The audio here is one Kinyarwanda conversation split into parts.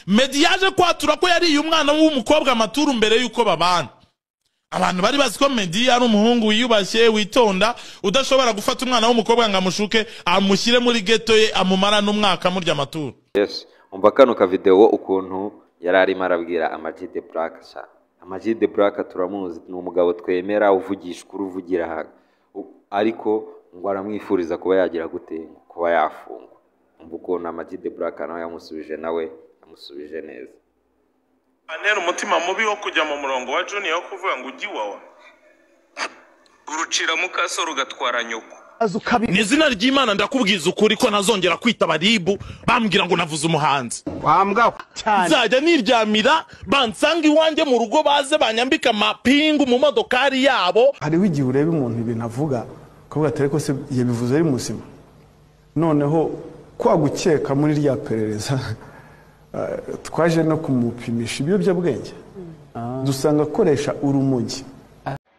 Meddy yaje kwatura ko yari umwana w'umukobwa amaturu mbere yuko babana. Abantu bari bazi ko Meddy ari umuhungu wiyubashye witonda udashobora gufata umwana w'umukobwa ngo amushuke amushyire muri ghetto ye amumara n'umwaka murya amaturu. Yes, umva kano ka video ukuntu yari arimo arabwira Amag the Black sha. Amag the Black turamuzi ni umugabo twemera uvugishwa uruvugira ariko ngo aramwifuriza kuba yagira gute kuba yafungwa. Umva ukuntu Amag the Black nawe yamusubije neza. Anera umutima mubi wo kujya mu murongo wa Junior wo kuvuga ngo ugi wawa. Urucira mukasoro gatwara nyoko. Ni izina ry'Imana ndakubwiza ukuri ko ntazongera kwita baribu bambwira ngo navuze umuhanzi. Wambwa cyane. Nzajya niryamira bansanga iwanjye mu rugo baze banyambika mapingu mu modokari yabo. Hariho igihe ureba umuntu ibintu avuga kuvuga ati ariko se yabivuze ari musima. Noneho kwagukeka muri rya perereza twaje no kumupimisha ibiyobyabwenge dusanga akoresha urumogi.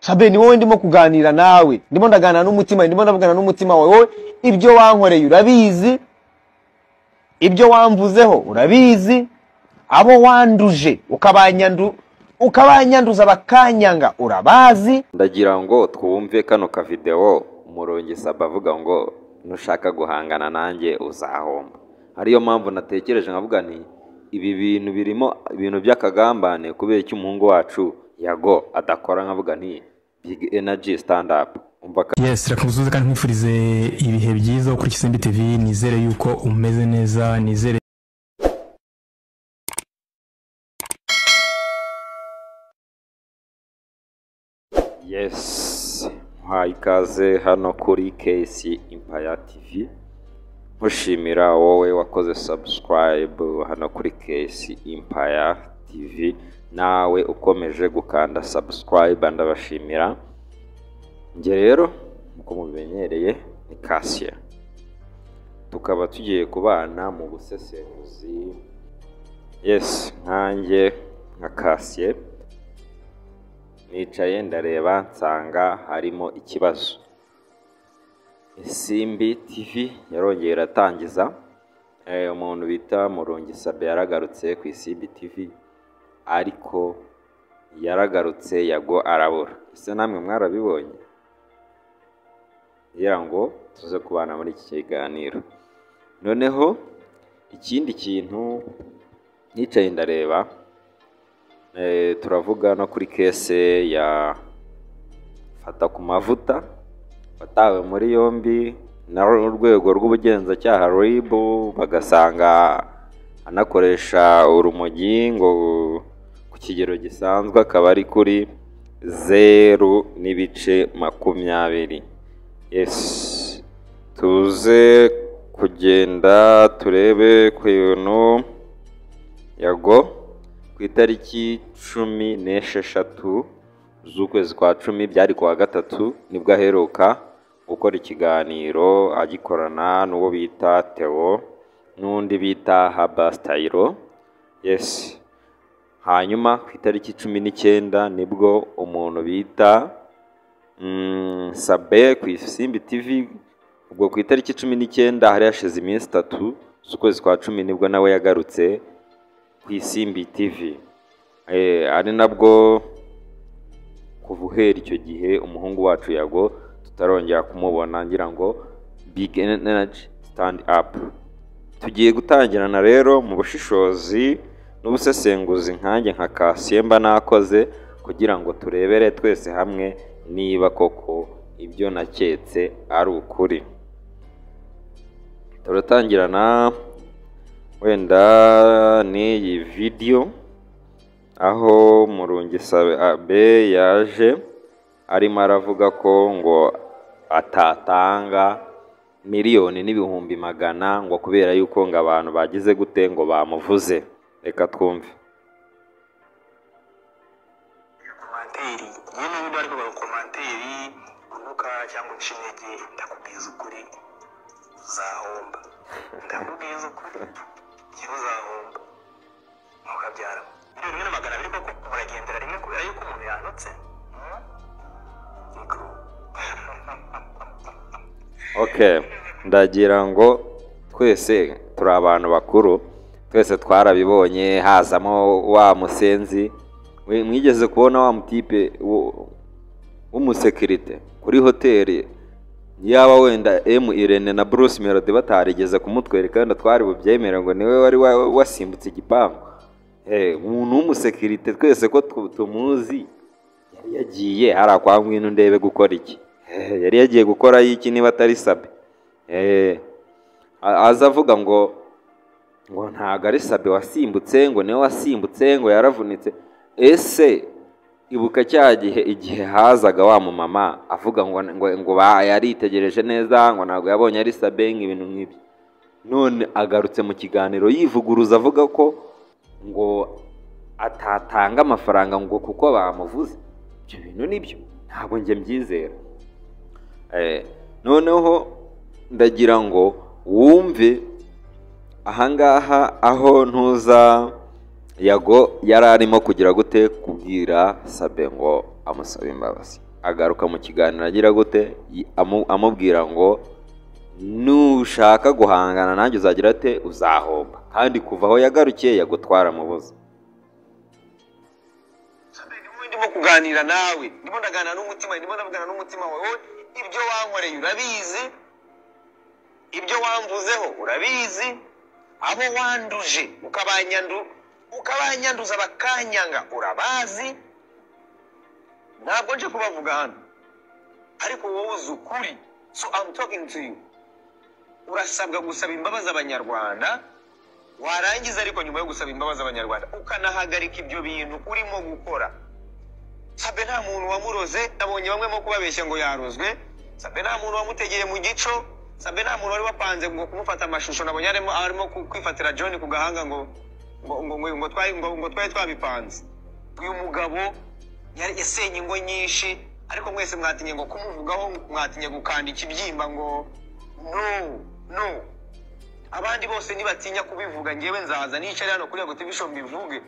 Sabe ni wowe ndimo kuganira nawe, ndimo ndagana n'umutima, ndimo ndavugana n'umutima wawe. Ibyo wankoreye urabizi, ibyo wamvuzeho urabizi, abo wanduje ukabanyanduza bakanyanga urabazi. Ndagira ngo twumve kano ka video Umurongi Saba avuga ngo nushaka guhangana nanjye uzahomba. Ariyo mpamvu natekereje nkavuga ni ibi bintu birimo ibintu by'akagambane kubera icyo umuhungu wacu Yago adakora nkavuga ni Big Energy stand up. Yes, rakuzuza kandi nkwifurize ibihe byiza kuri Kisimbi TV. Nizere yuko umeze neza, nizere Yes, ikaze hano kuri KC Empire TV. Mushimira wowe wakoze subscribe hano kuri KC Empire TV, nawe ukomeje gukanda subscribe ndabashimira. Nge rero uko mubimenyereye ni Cassien, tukaba tugiye kubana mu busesenguzi. Yes, nkanjye nka Cassien nicaye ndareba nsanga harimo ikibazo. Isimbi TV yarongeye iratangiza, umuntu bita Murongi Saba yaragarutse ku Isimbi TV ariko yaragarutse Yago arabura. Ese namwe mwarabibonye? Ngira ngo tuze kubana muri iki kiganiro. Noneho ikindi kintu nicaye ndareba, turavuga no kuri kese ya Fata ku Mavuta watawe muri yombi n'urwego rw'ubugenzacyaha RIB bagasanga anakoresha urumogi ngo ku kigero gisanzwe akaba ari kuri 0.20. Yes, tuze kugenda turebe ku bintu Yago ku itariki 16 z'ukwezi kwa 10 byari kuwa gatatu nibwo aheruka gukora ikiganiro agikorana n'uwo bita Theo n'undi bita Habastyle. Yes, hanyuma ku itariki 19 nibwo umuntu bita Sabe ku Isimbi TV, ubwo ku itariki 19 hari hashize iminsi 3 z'ukwezi kwa 10 nibwo nawe yagarutse ku Isimbi TV. Ari nabwo kuvuhera icyo gihe umuhungu wacu Yago tutarongera kumubona. Ngira ngo Big Energy stand up. Tugiye gutangirana rero mu bushishozi n'ubusesenguzi nkanjye nka Cassien mba nakoze kugira ngo turebere twese hamwe niba koko ibyo naketse ari ukuri. Turatangirana wenda n'iyi video aho Murongi Saba yaje arimo aravuga ko ngo atatanga miliyoni n'ibihumbi magana ngo kubera yuko ngo abantu bagize gute ngo bamuvuze. Reka twumve. Komanteri nyine niba ariko bakomanteri unuka cyangwa inshinege ndakubwiza ukuri uzahomba. Ndakubwiza ukuri uzahomba mukabyara. Rimwe na magana abiri koko muragendera rimwe kubera yuko umuntu yanotse. Okay, ndagira ngo twese turi abantu bakuru twese twarabibonye hazamo wa musenzi mwigeze kubona wa mutipe w'umusekirite kuri hoteli yaba wenda Irene na Bruce Melody batarigeze kumutwereka kandi twari bubyemera ngo niwe wari wasimbutse igipangu umuntu w'umusekirite twese ko tumuzi yari yagiye hari kwa ngwino ndebe gukora iki yari yagiye gukora iki niba atari Sabe azavuga ngo ntago ari Sabe wasimbutse ngo niwe wasimbutse ngo yaravunitse ese ibuka igihe hazaga wa mama avuga ngo yaritegereje neza ngo ntago yabonye ari Sabe nk'ibintu nk'ibyo none agarutse mu kiganiro yivuguruza avuga ko ngo atatanga amafaranga ngo kuko bamuvuze ibyo bintu nibyo ntabwo njye mbyizera noneho ndagira ngo wumve ahangaha aho ntuza Yago yari arimo kugira gute kubwira Sabe ngo amusaba imbabazi agaruka mu kiganiro agira gute amubwira ngo nushaka guhangana nanjye uzagira ate uzahomba kandi kuva aho yagarukiye yagutwara mubuze Sabe ndimo kuganira nawe ndimo ndagana n'umutima ndimo ndavugana n'umutima wawe ibyo wankoreye urabizi ibyo wamvuzeho urabizi abo wanduje ukabanyanduza bakanyanga urabazi ntabwo nje kubavuga hano ariko wowe uzi ukuri so I'm talking to you urasabwa gusaba imbabazi abanyarwanda warangiza ariko nyuma yo gusaba imbabazi abanyarwanda ukanahagarika ibyo bintu urimo gukora Sabe nta muntu wamuroze nabonye bamwe mo kubabeshya ngo yarozwe Sabe nta muntu wamutegeye mu gico Sabe nta muntu wari wapanze ngo kumufata amashusho nabonye arimo kwifatira John ku gahanga ngo twari twabipanze uyu mugabo yasenye ingo nyinshi ariko mwese mwatinye ngo kumuvugaho mwatinye gukanda ikibyimba ngo no abandi bose nibatinya kubivuga ngewe nzaza nicare hano kuri Yago TV Show mbivuge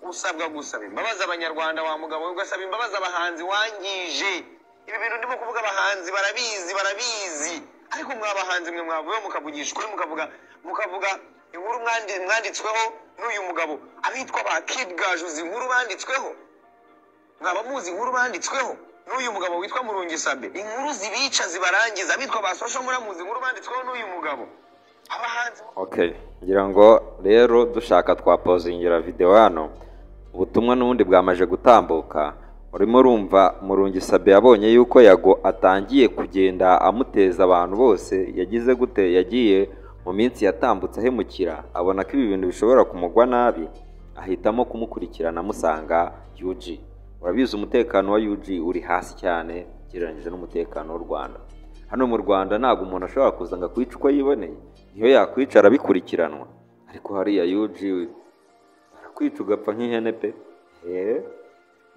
usabwa gusaba imbabazi abanyarwanda wa mugabo ugasaba imbabazi abahanzi wangije ibi bintu ndimo kuvuga abahanzi barabizi ariko mwabahanzi mwe mwavuye mukavugisha kuri mukavuga inkuru mwanditsweho n'uyu mugabo abitwa ba Kid Gaju inkuru banditsweho mwaba muzi inkuru banditsweho n'uyu mugabo witwa Murungi Sabe inkuru zibica zibarangiza abitwa ba Social muramuzi inkuru banditsweho n'uyu mugabo abahanzi ngira ngo rero dushaka twapozingira video hano ubutumwa n'ubundi bwamaje gutambuka urimo urumva Murungi Sabe yabonye yuko Yago atangiye kugenda amuteza abantu bose yagize gute yagiye mu minsi yatambutse ahemukira abona ko ibi bintu bishobora kumugwa nabi ahitamo kumukurikirana amusanga UG urabizi umutekano wa UG uri hasi cyane ugereranyije n'umutekano w'u Rwanda hano mu Rwanda ntabwo umuntu ashobora kuzanga kwica uko yiboneye niyo yakwicara bikurikiranwa ariko hariya UG arakwica ugapfa nk'ihene pe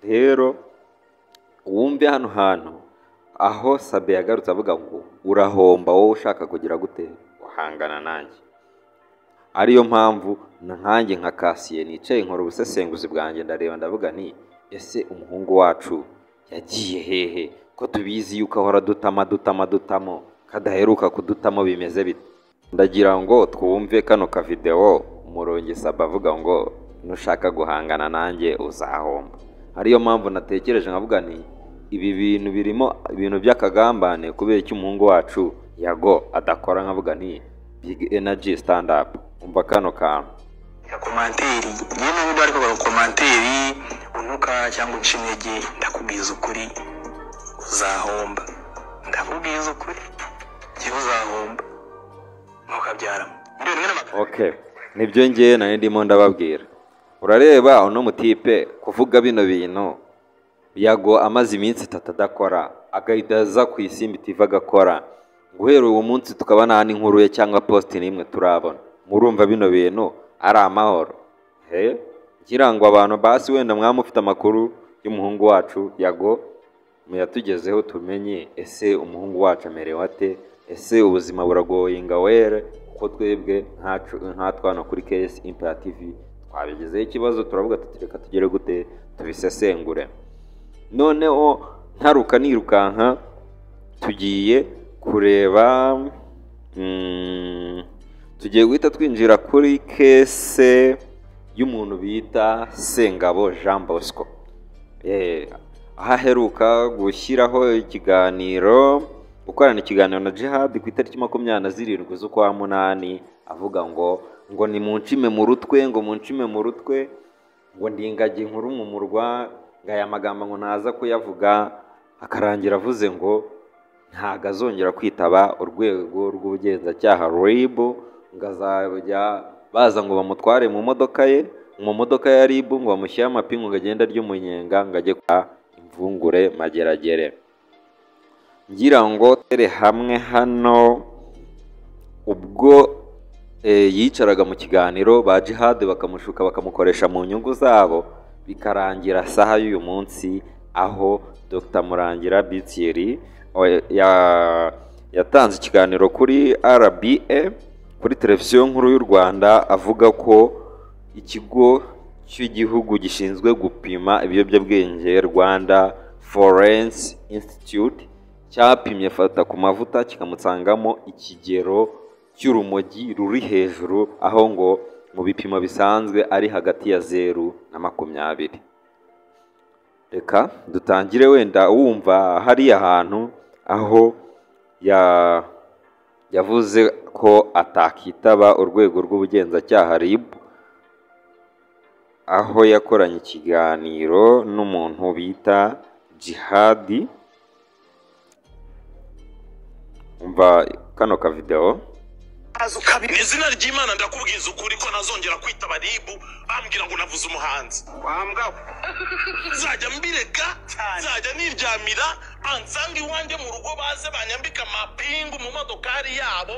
rero wumve hano hantu aho Sabe yagarutse avuga ngo urahomba wowe ushaka kugira gute hangana nanjye ariyo mpamvu nkanjye nka Kasiye nicaye nkora ubusesenguzi bwanjye ndareba ndavuga ni ese umuhungu wacu yagiye hehe ko tubizi yuko ahora dutamo kadaheruka kudutamo bimeze bite ndagira ngo twumve kano ka video Murungi Sabe avuga ngo nushaka guhangana nanjye uzahomba ariyo mpamvu natekereje nkavuga ni ibi bintu birimo ibintu by'akagambane kubera icyo umuhungu wacu Yago adakora nkavuga ni Big Energy stand up umva kano kantu ya komanteri nyine n'undi ariko komanteri unuka cyangwa ucinege ndakubwiza ukuri uzahomba ndakubwiza ukuri gihe uzahomba mukabyara nibyo ngiye nari ndimo ndababwira urareba uno mutipe kuvuga bino bintu Yago amaze iminsi 3 adakora agahita aza ku Isimbi TV agakora guhera uwo munsi tukaba nta n'inkuru ye cyangwa post n'imwe turabona murumva bino bintu ari amahoro ngira ngo abantu basi wenda mwamufite amakuru y'umuhungu wacu Yago muyatugezeho tumenye ese umuhungu wacu amerewe ate ese ubuzima buragoye ngawere uko twebwe nkatwana kuri KS Impera TV twabigezeho ikibazo turavuga tutireka tugere gute tubisesengure noneho ntaruka nirukanka tugiye guhita twinjira kuri kese y'umuntu bita Sengabo Jean Bosco. Aho aheruka gushyiraho ikiganiro, gukorana ikiganiro na Jihad ku itariki 27 z'ukwa munani, avuga ngo ni munshime mu rutwe, ngo munshime mu rutwe, ngo ndingage inkuru mu murwa, ngaya magambo ngo naza kuyavuga, akarangira avuze ngo ntago azongera kwitaba urwego rw'ubugenzacyaha RIB, ngo azajya baza ngo bamutware mu modoka ye, mu modoka ya RIB, ngo bamushyire amapingu ngo agenda ry'umunyenga, ngo ajye kwa imvungure mageragere. Ngira ngo tere hamwe hano ubwo yicaraga mu kiganiro ba Jihad bakamushuka bakamukoresha mu nyungu zabo, bikarangira saha y'uyu munsi aho Dr Murangira Thierry yatanze ikiganiro kuri RBA, kuri televiziyo nkuru y'u Rwanda, avuga ko ikigo cy'igihugu gishinzwe gupima ibiyobyabwenge Rwanda Forensic Institute cyapimye fata ku mavuta kikamutsangamo ikigero cy'urumogi ruri hejuru, aho ngo mu bipimo bisanzwe ari hagati ya 0 na 20. Reka dutangire wenda wumva hari ahantu aho yavuze ko atakitaba urwego rw'ubugenzacyaha RIB, aho yakoranye ikiganiro n'umuntu bita Jihad. Umva kano ka video. Izina ry'Imana ndakubwiza ukuri ko nazongera kwitaba RIB bambwira ngo navuze umuhanzi. Wambwa zajya mbireka, zajya niryamira, ansanga iwanjye mu rugo baze banyambika amapingu mu modokari yabo,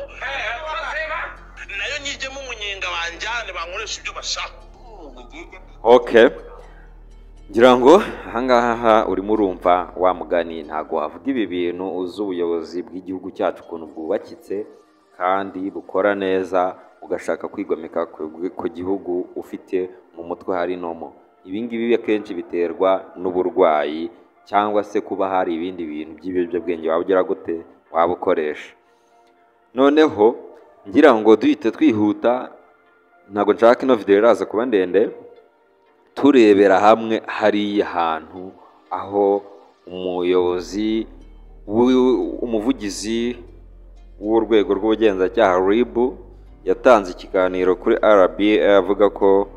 nayo nyijyemo umunyenga banjyane bankoresha ibyo bashaka. Okay, ngira ngo ahangaha urimo urumva wa mugani, ntago wavuga ibi bintu uzi ubuyobozi bw'igihugu cyacu ukuntu bwubakitse kandi bukora neza, ugashaka kwigomeka ku gihugu ufite mu mutwe hari nomo. Ibi ngibi akenshi biterwa n'uburwayi cyangwa se kuba hari ibindi bintu by'ibiyobyabwenge waba ugira gute waba ukoresha. Noneho ngira ngo duhite twihuta, ntago nshaka ino video iraza kuba ndende, turebera hamwe hari ahantu aho umuvugizi w'urwego rw'ubugenzacyaha RIB yatanze ikiganiro kuri RBA avuga ko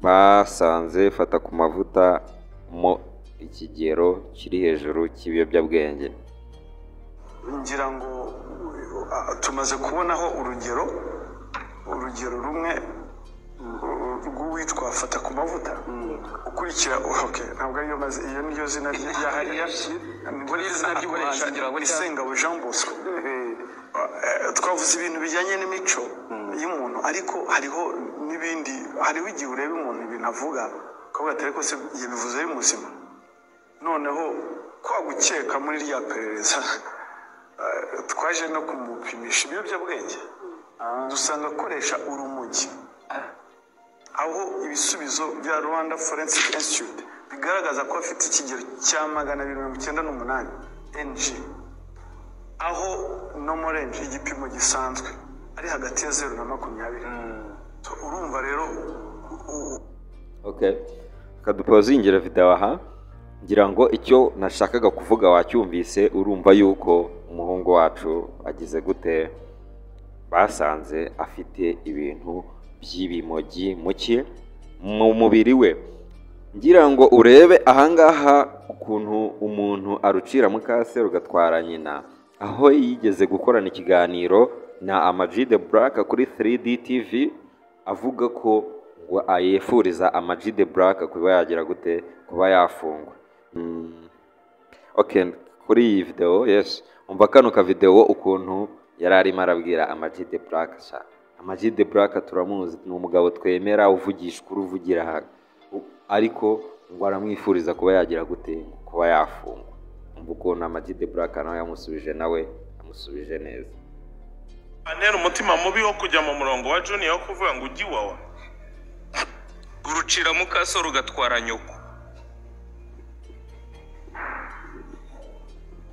basanze fata ku mavuta mu ikigero kiri hejuru cy'ibiyobyabwenge. Ngira ngo tumaze kubonaho urugero rumwe rw'uwitwa fata ku mavuta ukurikira. Ntabwo ariyo maze, iyo niyo zina rya hariya, ni izina ry'uburenganzira Sengabo Jean Bosco. Twavuze ibintu bijyanye n'imico y'umuntu, ariko hariho n'ibindi, hariho igihe ureba umuntu ibintu avuga ukavuga ati ariko se yabivuze ari muzima. Noneho kwa gukeka muri rya perereza twaje no kumupimisha ibiyobyabwenge, dusanga akoresha urumogi, aho ibisubizo bya Rwanda Forensic Institute bigaragaza ko afite ikigero cya 298 ng, aho normal range igipimo gisanzwe ari hagati ya 0 na 20. Urumva rero okay, kadupozingira video aha. Ngira ngo icyo nashakaga kuvuga wacyumvise, urumva yuko umuhungu wacu agize gute, basanze afite ibintu by'ibimogi muke mu mubiri we. Ngira ngo urebe ahangaha ukuntu umuntu arucira mukase rugatwara nyina, aho yigeze gukorana ikiganiro na Ama-G The Black kuri 3D TV, avuga ko ngo ayefuriza Ama-G The Black kuba yagira gute, kuba yafungwa. Okay, kuri iyi video, yes, umva kano ka video ukuntu yari arimo arabwira Ama-G The Black. Ama-G The Black turamuzi, ni umugabo twemera uvugisha kuri uvugira, ariko ngo aramwifuriza kuba yagira gute, kuba yafungwa. Umva ukuntu Ama-G The Black nawe yamusubije neza. Antera umutima mubi wo kujya mu murongo wa Junior wo kuvuga ngo ujyi wawa, urucira mukaso rugatwara nyoko.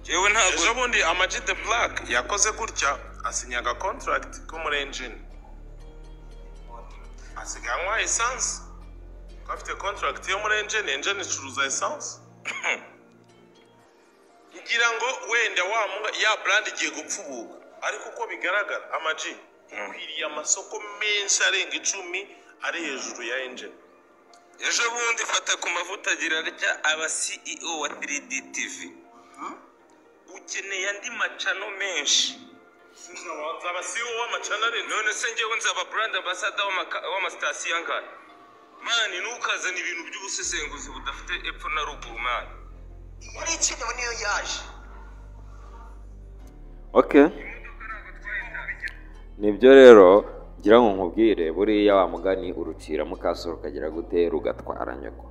Jewe ntabwo ejo bundi Ama-G The Black yakoze gutya, asinyaga contract ko muri engine. asiganwa essence ko afite contract yo muri engine icuruza essence ngira ngo wenda ya brand igiye gupfubuka ariko uko bigaragara amaji ikwiriye amasoko menshi arenga 10 ari hejuru ya engine. Ejo bundi fata ku mavuta agira rya aba CEO wa 3D TV ukeneye andi macano menshi. Nzaba CEO w'amacana rero none se ngewe nzaba brand ambassador w'amasitasiyo angana mani ntukazana ibintu by'ubusesenguzi budafite epfo na ruguru mani muri ikintu niyo yaje. Okay, nibyo rero ngira ngo nkubwire buriya wa mugani urucira mukasoro kagira gute rugatwara nyoko.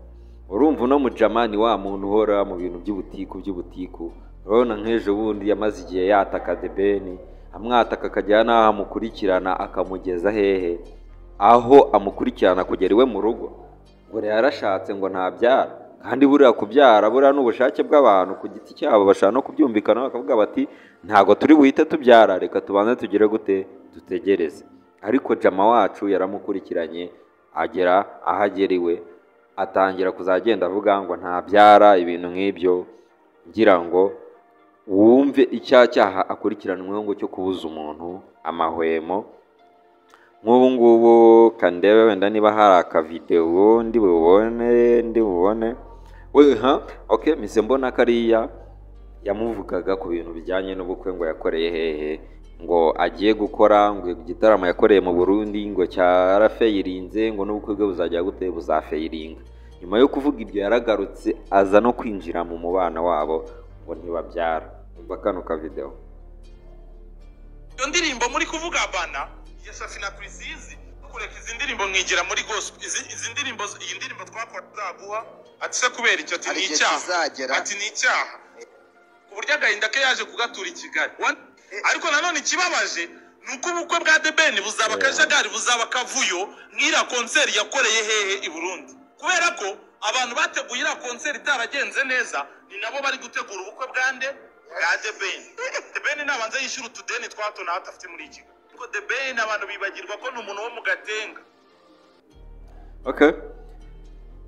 Urumva uno mujamani wa muntu uhora mu bintu by'ubutiku urabona nk'ejo bundi yamaze igihe yataka The Ben amwataka akajya n'aho amukurikirana akamugeza hehe aho amukurikirana kugera iwe mu rugo ngo yarashatse ngo ntabyara kandi buriya kubyara buriya n'ubushake bw'abantu ku giti cyabo bashaka no kubyumvikana bakavuga bati ntago turi buhite tubyara reka tubanze tugire gute dutegereze. Ariko jama wacu yaramukurikiranye agera ahageriwe atangira kuzagenda avuga ngo ntabyara ibintu nk'ibyo ngira ngo wumve icyaha akurikiranweho ngo cyo kubuza umuntu amahwemo. Nk'ubu ngubu kandebe wenda niba hari akavideo ndi bubone okay, mise mbona kariya yamuvugaga ku bintu bijyanye n'ubukwe ngo yakoreye hehe ngo agiye gukora ngo igitaramo yakoreye mu Burundi ngo cyarafeyirinze ngo n'ubukwe bwe buzajya gute buzafeyiringa. Nyuma yo kuvuga ibyo yaragarutse aza no kwinjira mu mubana wabo ngo ntibabyara. Umva kano ka video. Iyo ndirimbo muri kuvuga bana ya Safina Prisizi kureka izi ndirimbo nkigira muri gospel izi ndirimbo iyi ndirimbo twakora guha ati se kubera icyo ati ni icyaha ati ni icyaha uburyo agahinda ke yaje kugatura i Kigali. Ariko nanone ikibabaje nuko ubukwe bwa The Ben buzaba kajagari buzaba kavuyo nk'ira concert yakoreye hehe i Burundi kubera ko abantu bateguye ira concert itaragenze neza ni nabo bari gutegura ubukwe bwande bwa The Ben. The Ben nabanza yishyura utudeni twato na atafite muri iki ko The Ben abantu bibagirwa ko n'umuntu wo mu Gatenga. Okay,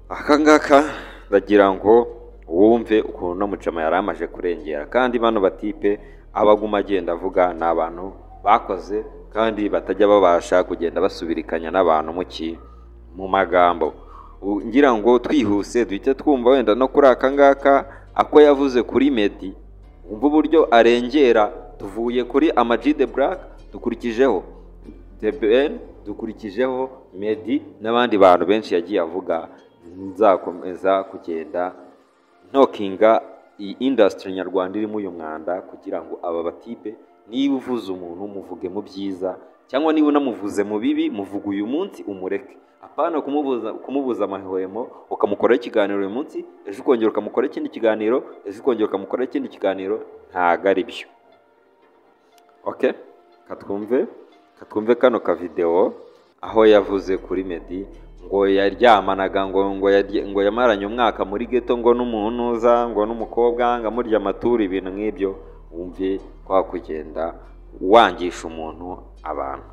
akangaka bagira ngo wumve ukuntu no mucama yaramaje kurengera kandi bano batipe abaguma agenda avuga n'abantu bakoze kandi batajya babasha kugenda basubirikanya n'abantu mu magambo. Ngira ngo twihuse duhite twumva wenda no kuri akangaka ako yavuze kuri Meddy umva uburyo arengera. Tuvuye kuri Ama-G The Black dukurikijeho The Ben dukurikijeho Meddy n'abandi bantu benshi yagiye avuga. Nzakomeza kugenda ntokinga iyi industry nyarwanda irimo uyu mwanda kugira ngo aba batipe niba uvuze umuntu muvuge mu byiza cyangwa niba unamuvuze mu bibi muvuge uyu munsi umureke. Apana kumubuza amahwemo ukamukora ikiganiro uyu munsi ejo ukongera ukamukora ikindi kiganiro ejo ukongera ukamukora ikindi kiganiro ntago ari byo. Okay, katwumve kano ka video aho yavuze kuri Meddy ngo yaryamanaga ngo yamaranye umwaka muri ghetto ngo n'umuntu uza ngo n'umukobwa ngo amurya amaturi ibintu nk'ibyo. Wumve kwa kugenda wangisha umuntu abantu.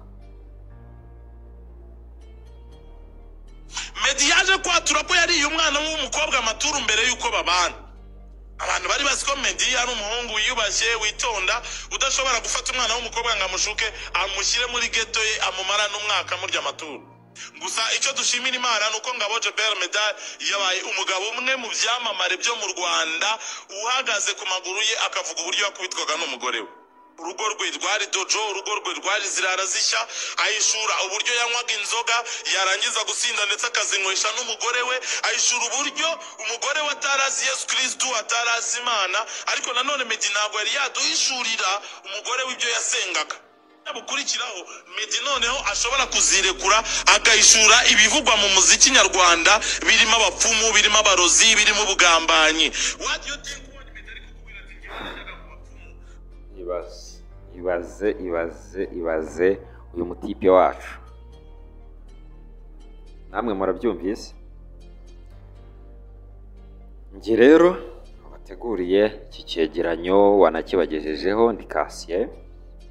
Meddy yaje kwatura ko yari umwana w'umukobwa amaturu mbere yuko babana. Abantu bari bazi ko Meddy ari umuhungu wiyubashye witonda udashobora gufata umwana w'umukobwa ngo amushuke amushyire muri ghetto ye amumara n'umwaka amurya amaturu. Gusa icyo dushimira Imana nuko Ngabo Jebel Meddy yabaye umugabo umwe mu byamamare byo mu Rwanda uhagaze ku maguru ye akavuga uburyo yakubitwaga n'umugore we. Urugo rwe rwari dojo, urugo rwe rwari zirara zishya, ayishura uburyo yanywaga inzoga yarangiza gusinda ndetse akazinywesha n'umugore we, ayishura uburyo umugore we atarazi Yesu Kristo atarazi Imana, ariko nanone Meddy ntabwo yari yaduhishurira umugore w'ibyo yasengaga. Bukurikiraho Meddy noneho ashobora kuzirekura agahishura ibivugwa mu muziki nyarwanda birimo abapfumu birimo abarozi birimo ubugambanyi. What do you think what Meddy ari kukubwira ati ngiye ku bapfumu? Ibaze uyu mutipe wacu. Namwe murabyumvise. Ngi rero wateguriye iki cyegeranyo wanakibagejejeho ndi Cassien.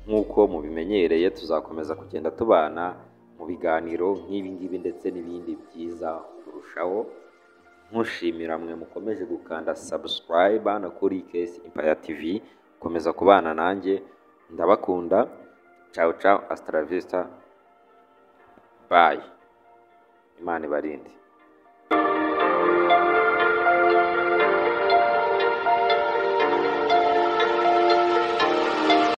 Nk'uko mubimenyereye tuzakomeza kugenda tubana mu biganiro nk'ibi ngibi ndetse n'ibindi byiza kurushaho. Nkushimira mwe mukomeje gukanda subscribe hano kuri Case Empire TV, komeza kubana nanjye, ndabakunda. Ciao ciao, hasta la vista, bye, Imana ibarinde.